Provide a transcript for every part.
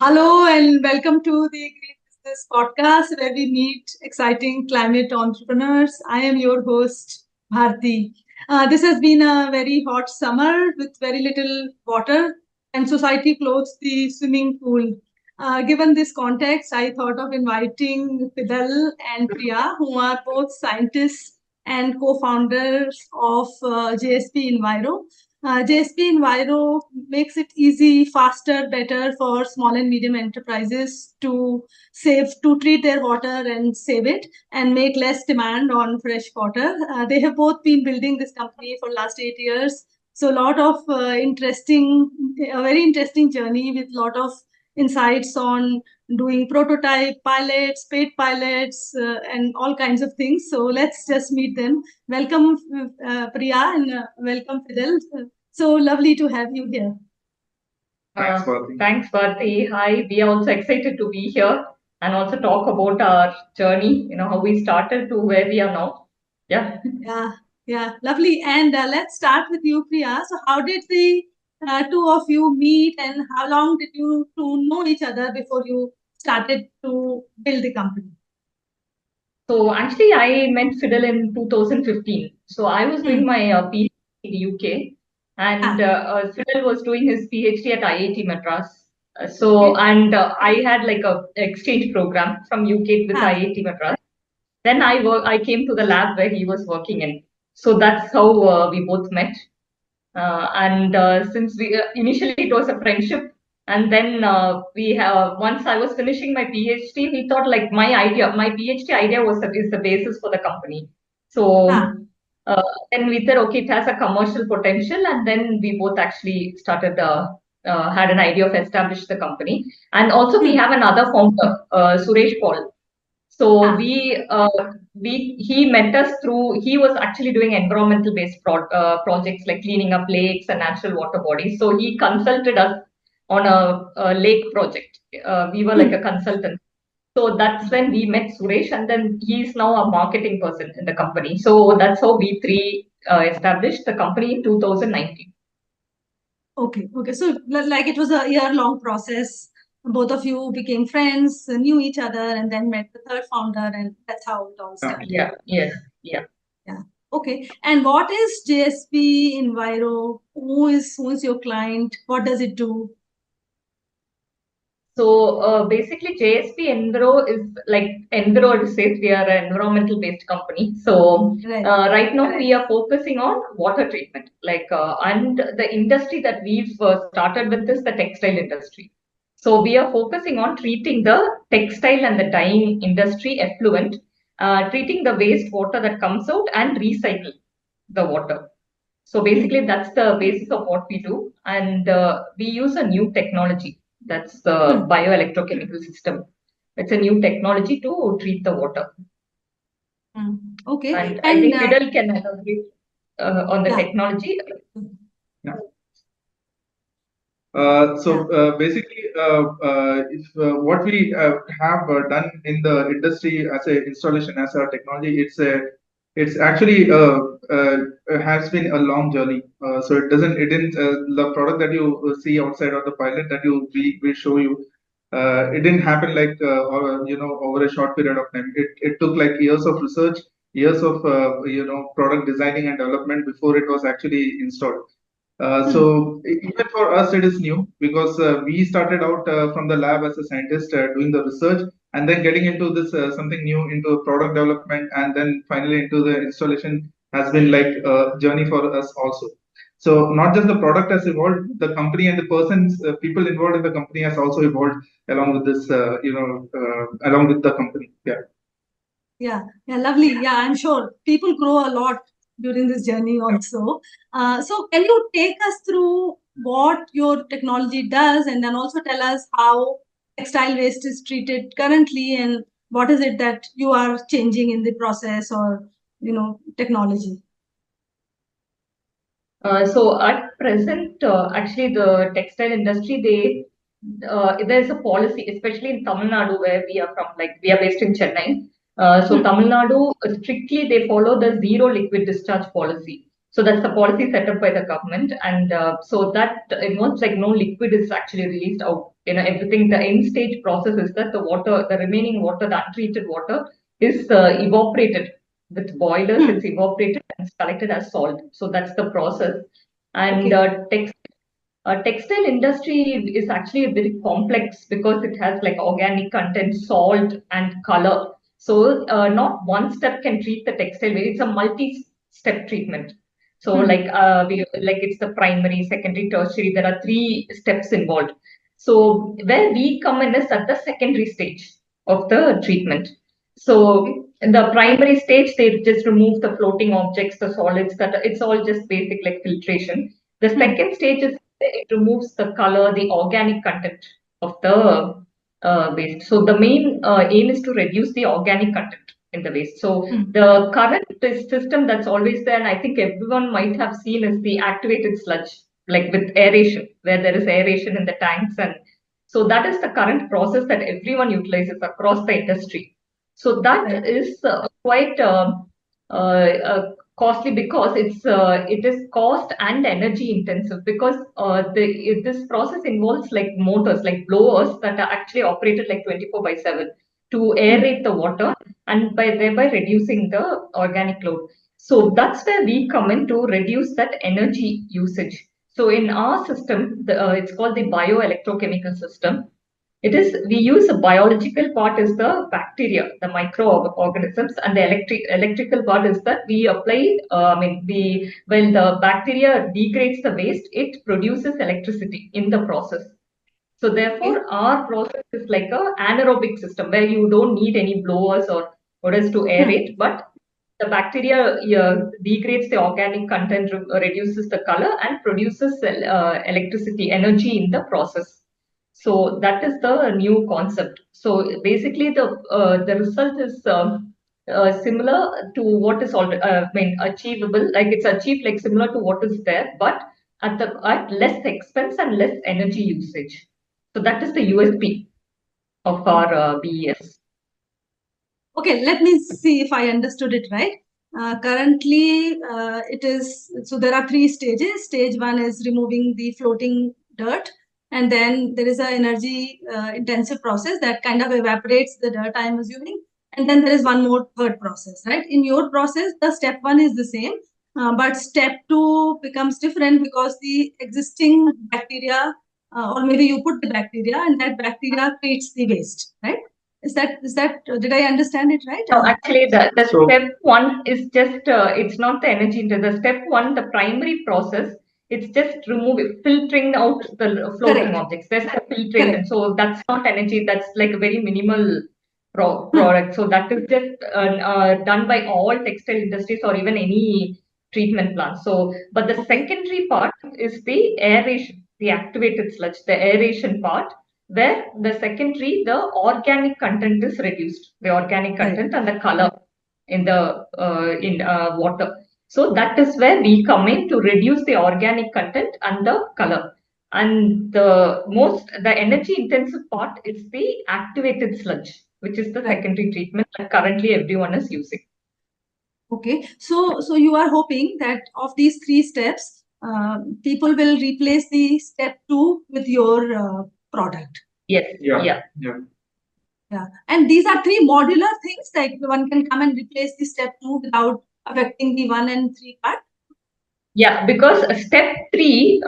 Hello and welcome to the Green Business Podcast where we meet exciting climate entrepreneurs. I am your host, Bharti. This has been a very hot summer with very little water and society closed the swimming pool. Given this context, I thought of inviting Fidel and Priya, who are both scientists and co-founders of JSP Enviro. JSP Enviro makes it easy, faster, better for small and medium enterprises to treat their water and save it and make less demand on fresh water. They have both been building this company for last 8 years. So a lot of a very interesting journey with a lot of insights on doing prototype pilots, paid pilots, and all kinds of things. So let's just meet them. Welcome, Priya, and welcome, Fidel. So lovely to have you here. Thanks, Bharti. Hi, we are also excited to be here and also talk about our journey, how we started to where we are now. Yeah. Yeah, lovely. And let's start with you, Priya. So how did the two of you meet and how long did you two know each other before you started to build the company? So actually, I met Fidel in 2015. So I was doing my PhD in the UK, and Fidel was doing his PhD at IIT Madras. I had like a exchange program from UK with IIT Madras. Then I came to the lab where he was working in. So that's how we both met. And since we initially it was a friendship, and then we have once I was finishing my PhD, we thought like my PhD idea is the basis for the company. So uh, then we said, okay, it has a commercial potential, and then we both actually started had an idea of establish the company, and also we have another founder, Suresh Paul. So he met us through, he was actually doing environmental based projects like cleaning up lakes and natural water bodies. So he consulted us on a lake project. We were like a consultant. So that's when we met Suresh, and then he's now a marketing person in the company. So that's how we three established the company in 2019. Okay. So like it was a year-long process. Both of you became friends, knew each other, and then met the third founder, and that's how it all started. Yeah, yes, yeah. Yeah. Okay. And what is JSP Enviro? Who is your client? What does it do? So basically, JSP Enviro is like Enviro says we are an environmental based company. So right now we are focusing on water treatment, and the industry that we've started with is the textile industry. So we are focusing on treating the textile and the dyeing industry effluent, treating the waste water that comes out and recycle the water. So basically, that's the basis of what we do, and we use a new technology. That's the bioelectrochemical system. It's a new technology to treat the water. Okay. And I think Fidel can elaborate on the technology. Yeah. Basically, if what we have done in the industry as a installation as a technology, it's actually has been a long journey. So it didn't the product that you see outside or the pilot that we show you. It didn't happen like or over a short period of time. It took like years of research, years of product designing and development before it was actually installed. So even for us, it is new because we started out from the lab as a scientist doing the research and then getting into this something new into product development and then finally into the installation has been like a journey for us also. So not just the product has evolved, the company and the persons, people involved in the company has also evolved along with this, along with the company. Yeah. Yeah, lovely. Yeah, I'm sure people grow a lot during this journey also. So can you take us through what your technology does and then also tell us how textile waste is treated currently and what is it that you are changing in the process or, technology? So at present, actually, the textile industry, there's a policy, especially in Tamil Nadu, where we are from, like we are based in Chennai. So Tamil Nadu strictly they follow the zero liquid discharge policy. So that's the policy set up by the government, and so that involves like no liquid is actually released out. Everything. The end stage process is that the water, the remaining water, the untreated water, is evaporated with boilers. It's evaporated and it's collected as salt. So that's the process. And textile industry is actually very complex because it has like organic content, salt, and color. So not one step can treat the textile waste. It's a multi-step treatment. So like it's the primary, secondary, tertiary. There are three steps involved. So where we come in is at the secondary stage of the treatment. So in the primary stage, they just remove the floating objects, the solids. That it's all just basic like filtration. The second stage is it removes the color, the organic content of the waste. So the main aim is to reduce the organic content in the waste. So the current system that's always there, and I think everyone might have seen, is the activated sludge, like with aeration, where there is aeration in the tanks. And so that is the current process that everyone utilizes across the industry. So that is quite costly because it is cost and energy intensive, because this process involves like motors, like blowers that are actually operated like 24/7 to aerate the water, and by thereby reducing the organic load. So that's where we come in to reduce that energy usage. So in our system, it's called the bioelectrochemical system. It is, we use a biological part is the bacteria, the microorganisms, and the electrical part is that we apply. When the bacteria degrades the waste, it produces electricity in the process. So therefore, our process is like a anaerobic system where you don't need any blowers or what is to aerate, but the bacteria degrades the organic content, reduces the color, and produces electricity energy in the process. So that is the new concept. So basically, the result is similar to what is already achievable. Like it's achieved like similar to what is there, but at less expense and less energy usage. So that is the USP of our BES. Okay, let me see if I understood it right. Currently, it is, so there are three stages. Stage one is removing the floating dirt, and then there is an energy intensive process that kind of evaporates the dirt, I'm assuming. And then there is one more third process, right? In your process, the step one is the same, but step two becomes different because the existing bacteria, or maybe you put the bacteria, and that bacteria treats the waste, right? Is that did I understand it right? No, actually, the step one is just it's not the energy into the step one, the primary process. It's just filtering out the floating objects. There's a filtration, so that's not energy. That's like a very minimal product. So that is just done by all textile industries or even any treatment plant. So, but the secondary part is the aeration, the activated sludge, the aeration part, where the secondary, the organic content is reduced, the organic content and the color in the water. So that is where we come in to reduce the organic content and the color. And the energy intensive part is the activated sludge, which is the secondary treatment that currently everyone is using. Okay, so you are hoping that of these three steps, people will replace the step two with your product. Yes. Yeah. And these are three modular things, like one can come and replace the step two without affecting the 1 and 3 part. Yeah, because step three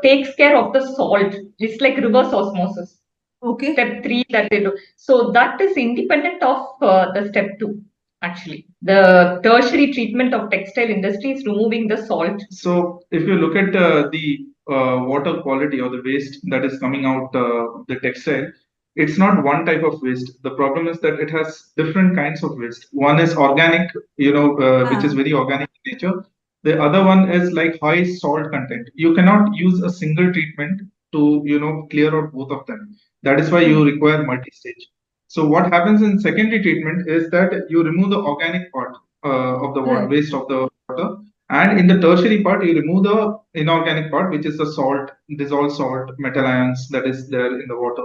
takes care of the salt. It's like reverse osmosis. Okay. Step three that they do. So that is independent of the step two. Actually, the tertiary treatment of textile industry is removing the salt. So if you look at the water quality or the waste that is coming out the textile, it's not one type of waste. The problem is that it has different kinds of waste. One is organic, which is very organic in nature. The other one is like high salt content. You cannot use a single treatment to clear out both of them. That is why you require multi-stage. So what happens in secondary treatment is that you remove the organic part of the water, waste of the water, and in the tertiary part you remove the inorganic part, which is the salt, dissolved salt, metal ions that is there in the water.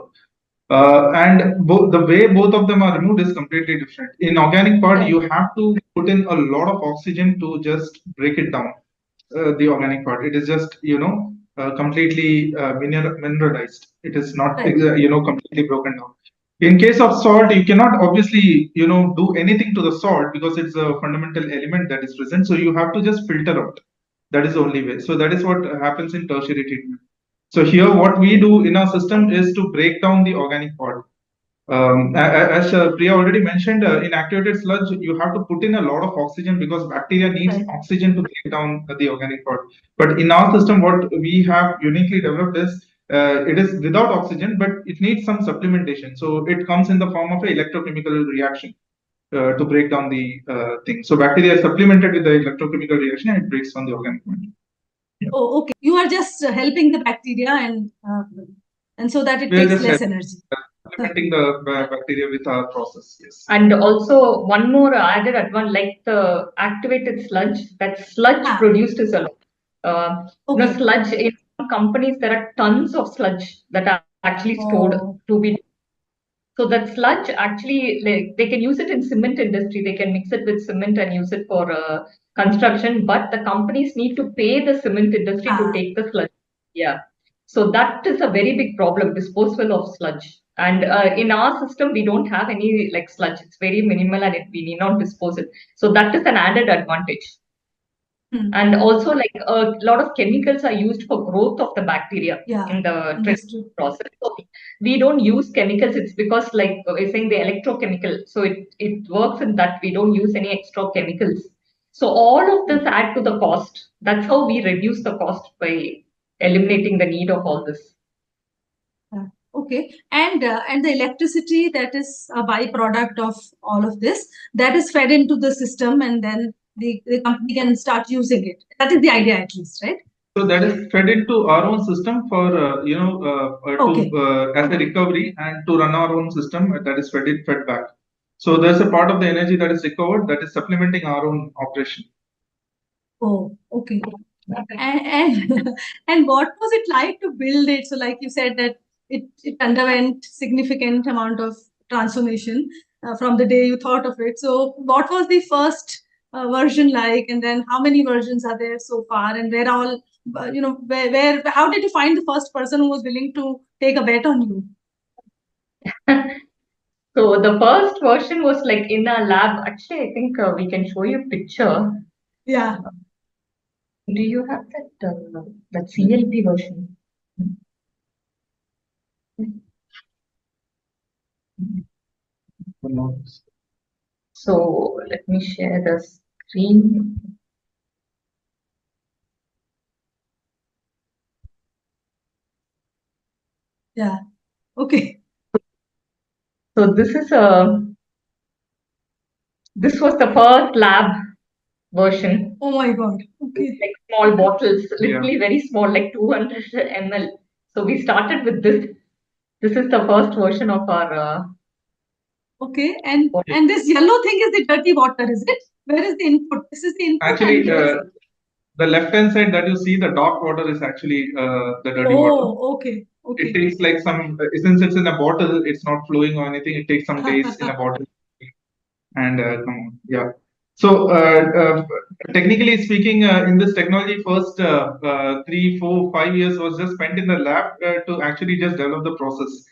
And the way both of them are removed is completely different. In organic part, you have to put in a lot of oxygen to just break it down. the organic part. It is just completely mineralized. It is not Right. completely broken down. In case of salt, you cannot obviously do anything to the salt because it's a fundamental element that is present. So you have to just filter out. That is the only way. So that is what happens in tertiary treatment. So here, what we do in our system is to break down the organic part. As Priya already mentioned, in activated sludge, you have to put in a lot of oxygen because bacteria needs Right. oxygen to break down the organic part. But in our system, what we have uniquely developed is it is without oxygen, but it needs some supplementation. So it comes in the form of an electrochemical reaction to break down the thing. So bacteria is supplemented with the electrochemical reaction and it breaks down the organic matter. Yeah. Oh, okay. You are just helping the bacteria and so that it We are takes just less energy. supplementing the bacteria with our process. Yes. And also one more added advantage, like the activated sludge, that sludge Ah. produced is a lot. Okay. Sludge in companies, there are tons of sludge that are actually stored Oh. to be. So that sludge actually, like, they can use it in cement industry. They can mix it with cement and use it for construction. But the companies need to pay the cement industry to Ah. take the sludge. Yeah. So that is a very big problem, disposal of sludge. And in our system, we don't have any like sludge. It's very minimal and we need not dispose it. So that is an added advantage. And also, like a lot of chemicals are used for growth of the bacteria in the Understood. process. So we don't use chemicals. It's because, like we're saying, the electrochemical. So it works in that we don't use any extra chemicals. So all of this add to the cost. That's how we reduce the cost by eliminating the need of all this. Okay, and the electricity that is a byproduct of all of this, that is fed into the system, and then the company can start using it. That is the idea, at least, right? So that is fed into our own system for Okay. to as a recovery and to run our own system that is fed back. So there's a part of the energy that is recovered that is supplementing our own operation. Oh, okay. And and what was it like to build it? So, like you said, that it underwent significant amount of transformation from the day you thought of it. So, what was the first version like, and then how many versions are there so far, and where all where how did you find the first person who was willing to take a bet on you? So the first version was like in a lab. Actually, I think we can show you a picture. Yeah. Do you have that CLP version? So let me share the screen. Yeah. Okay. So this was the first lab version. Oh my God. Okay. Like small bottles, literally very small, like 200 ml. So we started with this. This is the first version of our. Okay, and this yellow thing is the dirty water, is it? Where is the input? This is the input. Actually, the left-hand side that you see, the dark water is actually the dirty water. Oh, okay. It takes like some, since it's in a bottle, it's not flowing or anything. It takes some days in a bottle. And come on, yeah. So technically speaking, in this technology, first 3, 4, 5 years was just spent in the lab to actually just develop the process.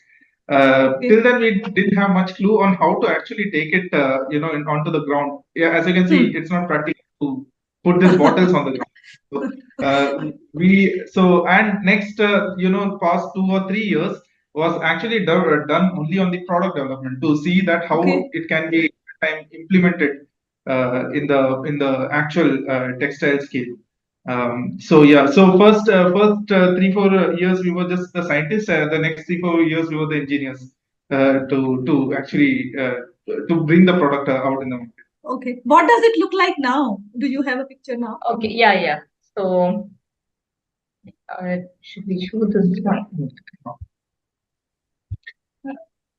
Till then, we didn't have much clue on how to actually take it, onto the ground. Yeah, as you can see, it's not practical to put these bottles on the ground. And next, past 2 or 3 years was actually done only on the product development to see that how it can be implemented in the actual textile scale. So first 3-4 years we were just the scientists. The next 3-4 years we were the engineers to actually to bring the product out in the market. Okay. What does it look like now? Do you have a picture now? Okay. Yeah. So should we show this one?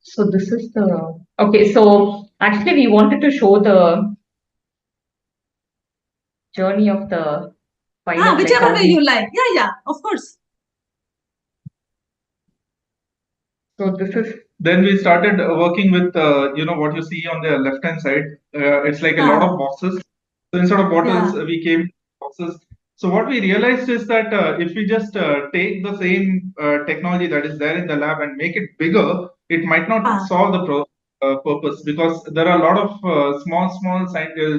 So this is the okay. So actually, we wanted to show the journey of the pilot. Whichever way you like. Yeah, of course. So this is. Then we started working with what you see on the left hand side. It's like a lot of boxes. So instead of bottles, we came boxes. So what we realized is that if we just take the same technology that is there in the lab and make it bigger, it might not solve the purpose, because there are a lot of small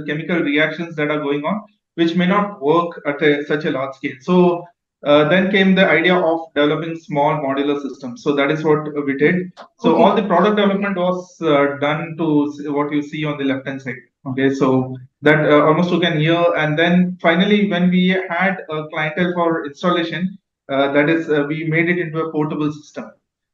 chemical reactions that are going on, which may not work at such a large scale. So then came the idea of developing small modular systems. So that is what we did. So all the product development was done to what you see on the left hand side. Okay, so that almost took an year, and then finally, when we had a clientele for installation, that is, we made it into a portable system.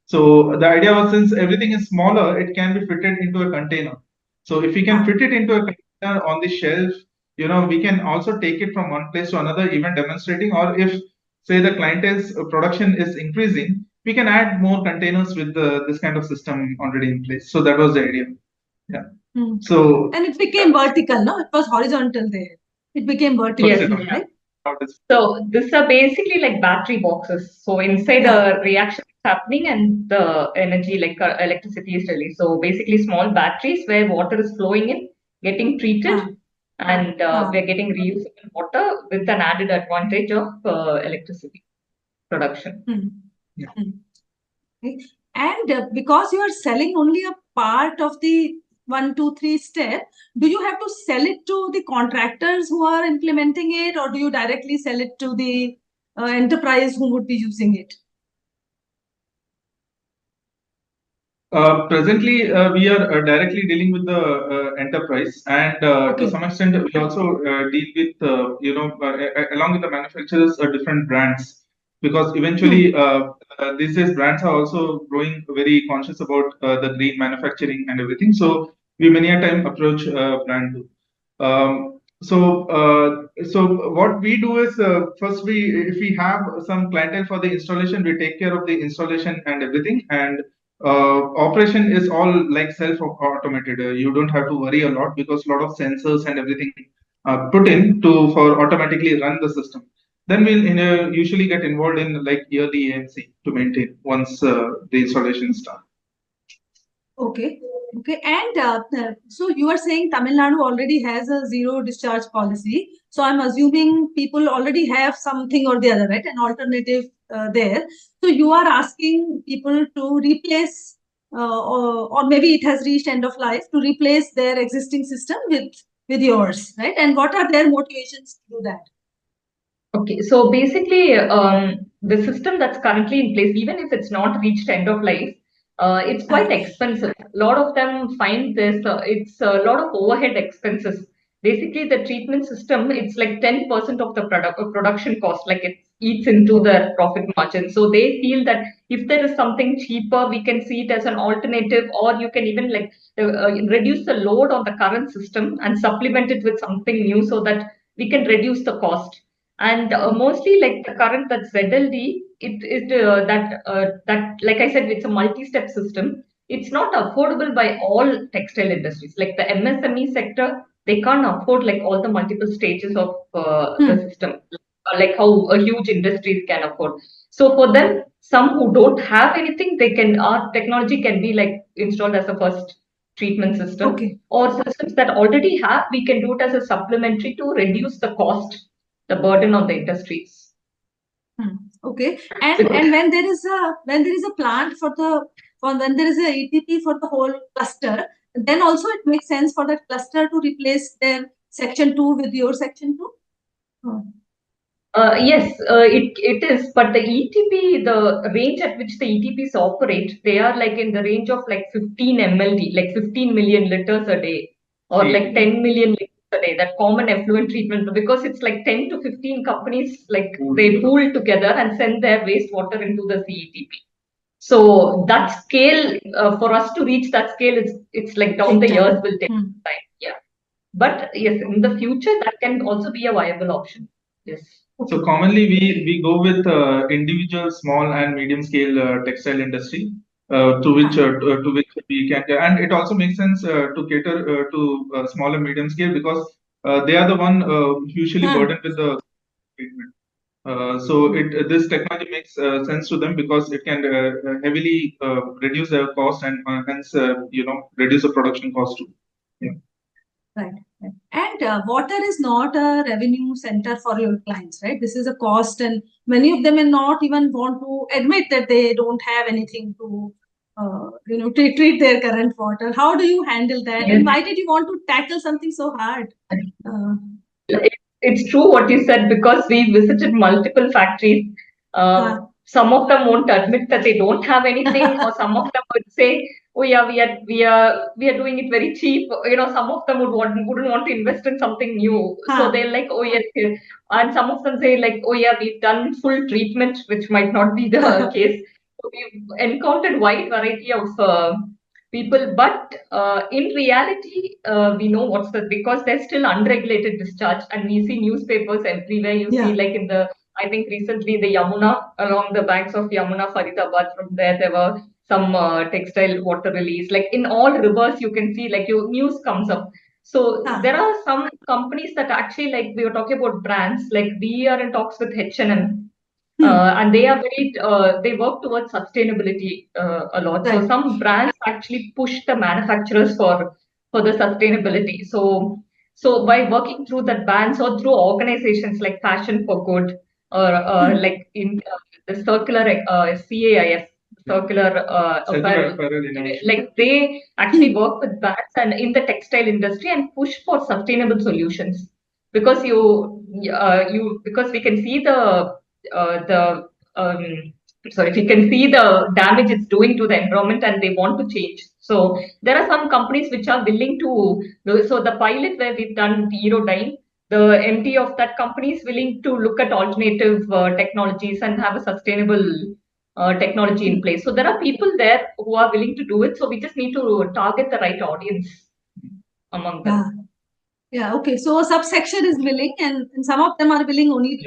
So the idea was, since everything is smaller, it can be fitted into a container. So if we can fit it into a container on the shelf, we can also take it from one place to another, even demonstrating. Or if, say, the clientele's production is increasing, we can add more containers with this kind of system already in place. So that was the idea. Yeah. So and it became vertical, no? It was horizontal there. It became vertical, Yes, right? So these are basically like battery boxes. So inside a reaction is happening and the energy, like electricity is released. So basically small batteries where water is flowing in, getting treated, and we're getting reusable water with an added advantage of electricity production. Okay. And because you are selling only a part of the 1, 2, 3 step, do you have to sell it to the contractors who are implementing it, or do you directly sell it to the enterprise who would be using it? Presently, we are directly dealing with the enterprise, and to some extent, we also deal with, along with the manufacturers, different brands, because eventually, these days, brands are also growing very conscious about the green manufacturing and everything. So we many a time approach brand too. So what we do is, first, if we have some clientele for the installation, we take care of the installation and everything, and operation is all like self-automated. You don't have to worry a lot, because a lot of sensors and everything are put in for automatically run the system. Then we'll usually get involved in like yearly AMC to maintain once the installation is done. Okay. And so you are saying Tamil Nadu already has a zero discharge policy. So I'm assuming people already have something or the other, right? An alternative there. So you are asking people to replace, or maybe it has reached end of life, to replace their existing system with yours, right? And what are their motivations to do that? Okay, so basically, the system that's currently in place, even if it's not reached end of life, it's quite expensive. A lot of them find this, it's a lot of overhead expenses. Basically, the treatment system, it's like 10% of the production cost, like it eats into the profit margin. So they feel that if there is something cheaper, we can see it as an alternative, or you can even like reduce the load on the current system and supplement it with something new so that we can reduce the cost. And mostly like the current that's ZLD, that like I said, it's a multi-step system. It's not affordable by all textile industries. Like the MSME sector, they can't afford like all the multiple stages of the system, like how a huge industries can afford. So for them, some who don't have anything, our technology can be like installed as a first treatment system, or systems that already have, we can do it as a supplementary to reduce the cost, the burden on the industries. Okay. And when there is a plant when there is a ETP for the whole cluster, then also it makes sense for that cluster to replace their section 2 with your section 2? Yes, it is, but the ETP, the range at which the ETPs operate, they are like in the range of like 15 MLD, like 15 million liters a day, or like 10 million liters a day, that common effluent treatment, because it's like 10 to 15 companies, like they pool together and send their wastewater into the CETP. So that scale, for us to reach that scale, it's like down the years will take time. Yeah. But yes, in the future, that can also be a viable option. Yes. So commonly we go with individual small and medium scale textile industry, to which we can, and it also makes sense to cater to small and medium scale, because they are the one usually burdened with the treatment. So this technology makes sense to them, because it can heavily reduce their cost, and hence reduce the production cost too. Yeah. Right. And water is not a revenue center for your clients, right? This is a cost, and many of them may not even want to admit that they don't have anything to, treat their current water. How do you handle that? And why did you want to tackle something so hard? Uh, It's true what you said because we visited multiple factories. Some of them won't admit that they don't have anything, or some of them would say, "Oh yeah, we are doing it very cheap." Some of them wouldn't want to invest in something new, so they're like, "Oh yes," and some of them say like, "Oh yeah, we've done full treatment," which might not be the case. So we've encountered wide variety of people, but in reality, we know what's the because there's still unregulated discharge, and we see newspapers everywhere. You see, like I think recently the Yamuna, along the banks of Yamuna, Faridabad, from there were some textile water release. Like in all rivers, you can see like your news comes up. So there are some companies that actually, like we were talking about brands, like we are in talks with H&M. And they are they work towards sustainability a lot. So some brands actually push the manufacturers for the sustainability. So by working through that brands or through organizations like Fashion for Good, or like in the circular CAIF, circular apparel, like they actually work with brands and in the textile industry and push for sustainable solutions, because because we can see the sorry, we can see the damage it's doing to the environment, and they want to change. So there are some companies which are willing to. So the pilot where we've done Hero Dye, the MD of that company is willing to look at alternative technologies and have a sustainable technology in place. So there are people there who are willing to do it. So we just need to target the right audience among them. Yeah. Okay. So a subsection is willing, and some of them are willing only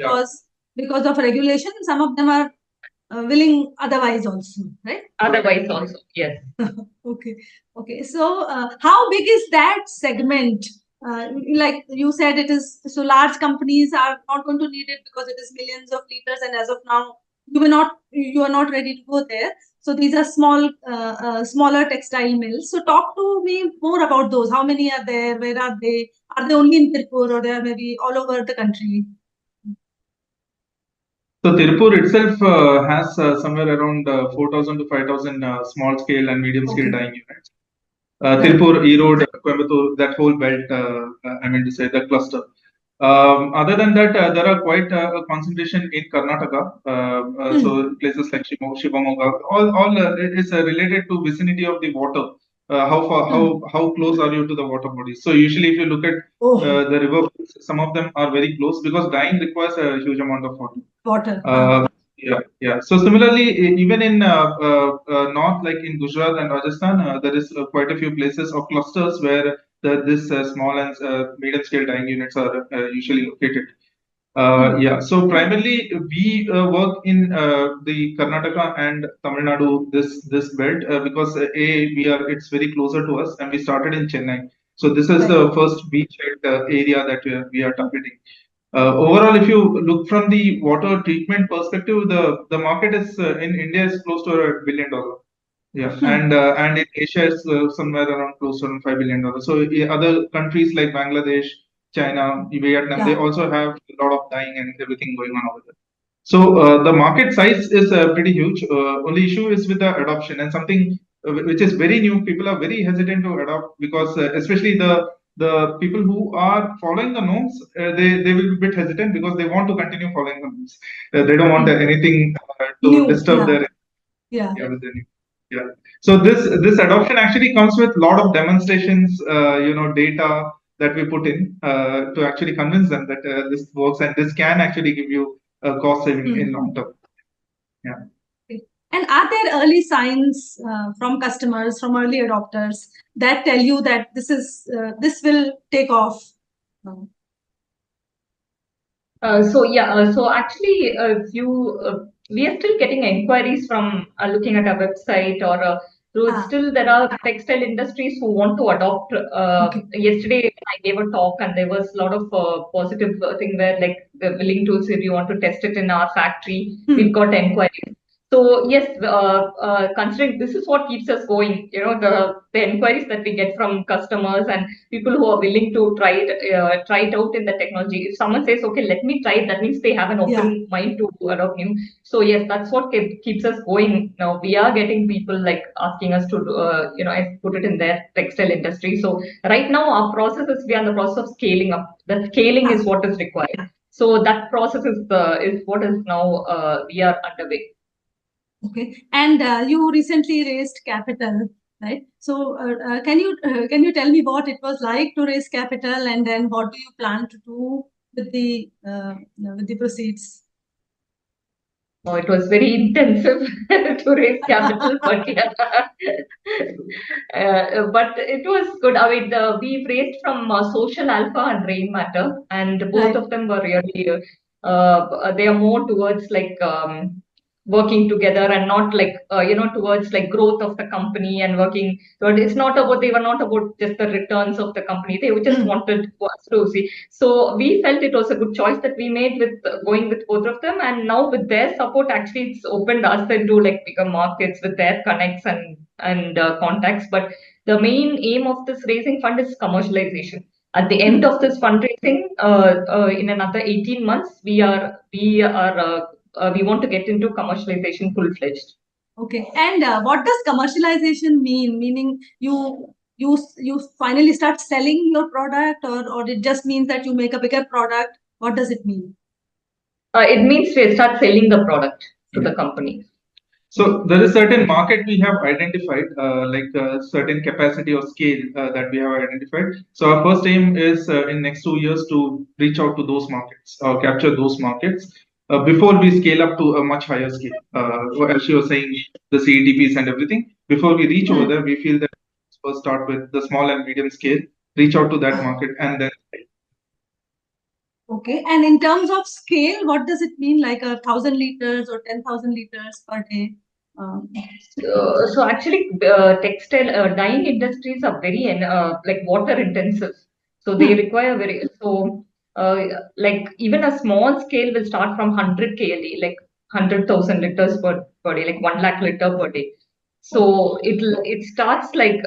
because of regulation. Some of them are willing otherwise also, right? Otherwise also, yes. Okay. Okay. So how big is that segment? Like you said, it is so large companies are not going to need it because it is millions of liters, and as of now, you are not ready to go there. So these are smaller textile mills. So talk to me more about those. How many are there? Where are they? Are they only in Tirupur, or they are maybe all over the country? So Tirupur itself has somewhere around 4,000 to 5,000 small scale and medium scale dyeing units. Tirupur, Erode, Coimbatore, that whole belt, I mean to say, the cluster. Other than that, there are quite a concentration in Karnataka. So places like Shivamogga, all is related to vicinity of the water. How far, how close are you to the water bodies? So usually, if you look at the river, some of them are very close because dyeing requires a huge amount of water. Yeah. So similarly, even in north, like in Gujarat and Rajasthan, there is quite a few places or clusters where this small and medium scale dyeing units are usually located. Yeah. So primarily we work in the Karnataka and Tamil Nadu this belt because it's very closer to us, and we started in Chennai. So this is the first beachhead area that we are targeting. Overall, if you look from the water treatment perspective, the market is in India is close to $1 billion. Yeah, and in Asia it's somewhere around close to $5 billion. So other countries like Bangladesh, China, Vietnam, they also have a lot of dyeing and everything going on over there. So the market size is pretty huge. Only issue is with the adoption, and something which is very new. People are very hesitant to adopt because especially the people who are following the norms, they will be a bit hesitant because they want to continue following the norms. They don't want anything to disturb their with the new. Yeah. So this adoption actually comes with a lot of demonstrations, data that we put in to actually convince them that this works and this can actually give you a cost saving in long term. Yeah. And are there early signs from customers, from early adopters, that tell you that this will take off? So actually, we are still getting inquiries from looking at our website, or still there are textile industries who want to adopt. Yesterday I gave a talk, and there was a lot of positive thing where like they're willing to say we want to test it in our factory. We've got inquiries. So yes, considering this is what keeps us going, the inquiries that we get from customers and people who are willing to try it out in the technology. If someone says, "Okay, let me try it," that means they have an open mind to adopt new. So yes, that's what keeps us going. Now we are getting people like asking us to, put it in their textile industry. So right now our process is we are in the process of scaling up. The scaling is what is required. So that process is what is now we are underway. Okay, and you recently raised capital, right? So can you tell me what it was like to raise capital, and then what do you plan to do with the proceeds? Oh, it was very intensive to raise capital, but yeah, but it was good. I mean, we raised from Social Alpha and Rain Matter, and both of them were really they are more towards like working together and not like towards like growth of the company and working. But it's not about they were not about just the returns of the company. They just wanted us to see. So we felt it was a good choice that we made with going with both of them, and now with their support, actually, it's opened us into like bigger markets with their connects and contacts. But the main aim of this raising fund is commercialization. At the end of this fundraising, in another 18 months, we want to get into commercialization full-fledged. Okay, and what does commercialization mean? Meaning you finally start selling your product, or it just means that you make a bigger product? What does it mean? It means we start selling the product to the company. So there is certain market we have identified, like certain capacity or scale that we have identified. So our first aim is in next 2 years to reach out to those markets or capture those markets before we scale up to a much higher scale. As you were saying, the CETPs and everything. Before we reach over there, we feel that first start with the small and medium scale, reach out to that market, and then. Okay, and in terms of scale, what does it mean? Like 1,000 liters or 10,000 liters per day? So actually, textile dyeing industries are very like water intensive. So they require like even a small scale will start from 100 KLE, like 100,000 liters per day, like 1 lakh liter per day. So it starts like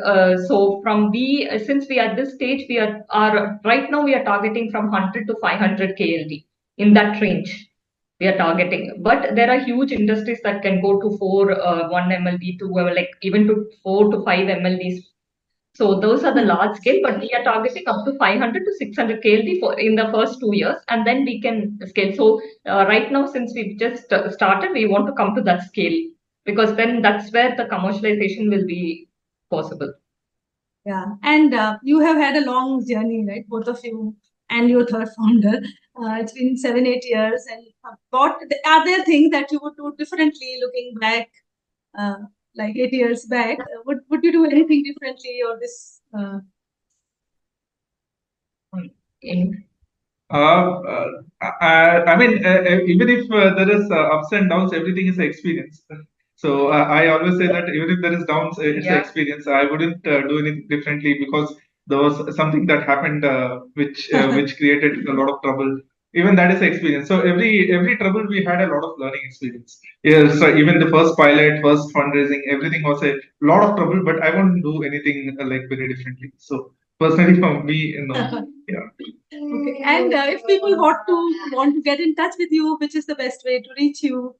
so from since we are at this stage are right now we are targeting from 100 to 500 KLD in that range we are targeting. But there are huge industries that can go to 1 MLD to like even to 4 to 5 MLDs. So those are the large scale, but we are targeting up to 500 to 600 KLD for in the first 2 years, and then we can scale. So right now, since we've just started, we want to come to that scale because then that's where the commercialization will be possible. Yeah, and you have had a long journey, right? Both of you and your third founder. It's been 7, 8 years, and what are there things that you would do differently looking back, like 8 years back? Would you do anything differently, or this? I mean, even if there is ups and downs, everything is an experience. So I always say that even if there is downs, it's an experience. I wouldn't do anything differently because there was something that happened which created a lot of trouble. Even that is an experience. So every trouble we had a lot of learning experience. Yeah. So even the first pilot, first fundraising, everything was a lot of trouble. But I won't do anything like very differently. So personally, for me, no. Yeah. Okay, and if people want to get in touch with you, which is the best way to reach you?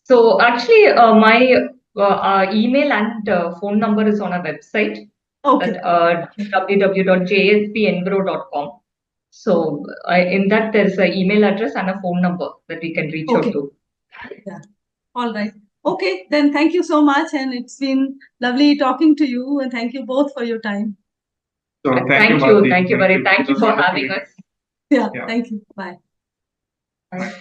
So actually, my email and phone number is on our website. Okay. www.jspnviro.com. So in that there's an email address and a phone number that we can reach out to. Yeah. All right. Okay, then thank you so much, and it's been lovely talking to you, and thank you both for your time. So Thank you, Bharti. Thank you for having us. Yeah, thank you. Bye. Bye.